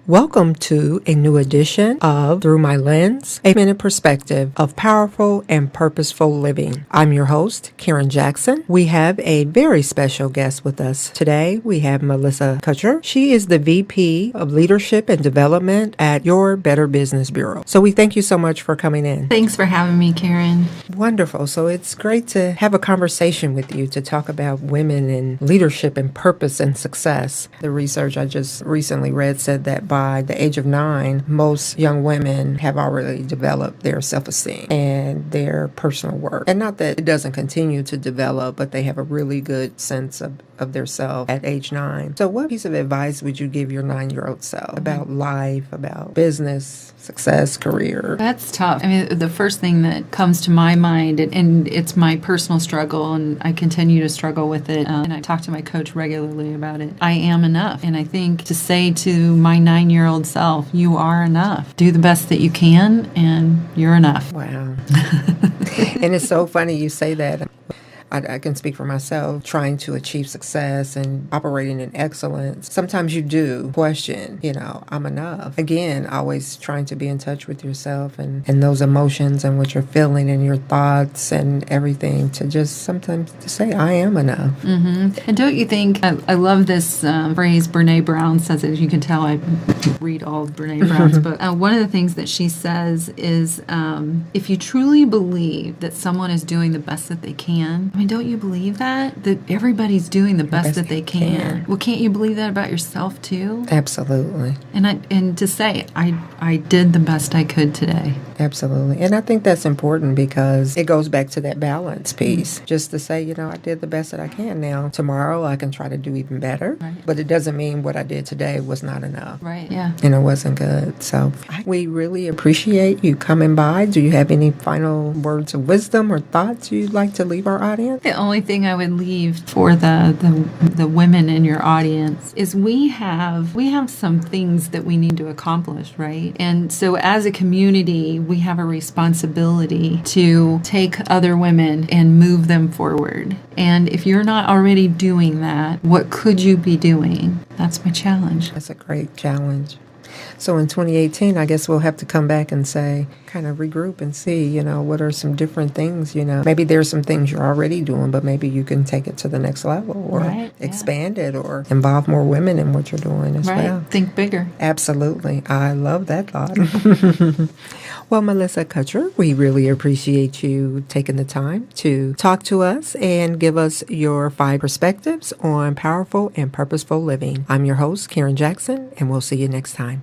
Welcome to a new edition of Through My Lens, a minute perspective of powerful and purposeful living. I'm your host, Karen Jackson. We have a very special guest with us today. We have Melissa Kutcher. She is the VP of Leadership and Development at Your Better Business Bureau. So we thank you so much for coming in. Thanks for having me, Karen. Wonderful. So it's great to have a conversation with you to talk about women in leadership and purpose and success. The research I just recently read said that by the age of 9, most young women have already developed their self-esteem and their personal worth. And not that it doesn't continue to develop, but they have a really good sense of their self at age 9. So what piece of advice would you give your 9-year-old self about life, about business, success, career? That's tough. I mean, the first thing that comes to my mind, and it's my personal struggle, and I continue to struggle with it, and I talk to my coach regularly about it. I am enough. And I think to say to my 9-year-old self, you are enough. Do the best that you can, and you're enough. Wow. And it's so funny you say that. I can speak for myself, trying to achieve success and operating in excellence. Sometimes you do question, I'm enough. Again, always trying to be in touch with yourself and those emotions and what you're feeling and your thoughts and everything to just sometimes to say, I am enough. Mm-hmm. And don't you think, I love this phrase, Brene Brown says it. As you can tell, I read all of Brene Brown's book. One of the things that she says is, if you truly believe that someone is doing the best that they can, don't you believe that? That everybody's doing the best that they can. Well, can't you believe that about yourself too? Absolutely. And to say, I did the best I could today. Absolutely. And I think that's important because it goes back to that balance piece. Mm-hmm. Just to say, I did the best that I can. Now, tomorrow I can try to do even better. Right. But it doesn't mean what I did today was not enough. Right, yeah. And it wasn't good. So we really appreciate you coming by. Do you have any final words of wisdom or thoughts you'd like to leave our audience? The only thing I would leave for the women in your audience is we have some things that we need to accomplish, right? And so as a community, we have a responsibility to take other women and move them forward. And if you're not already doing that, what could you be doing? That's my challenge. That's a great challenge. So in 2018, I guess we'll have to come back and say, kind of regroup and see, what are some different things, Maybe there's some things you're already doing, but maybe you can take it to the next level or expand it or involve more women in what you're doing as well. Think bigger. Absolutely. I love that thought. Well, Melissa Kutcher, we really appreciate you taking the time to talk to us and give us your 5 perspectives on powerful and purposeful living. I'm your host, Karen Jackson, and we'll see you next time.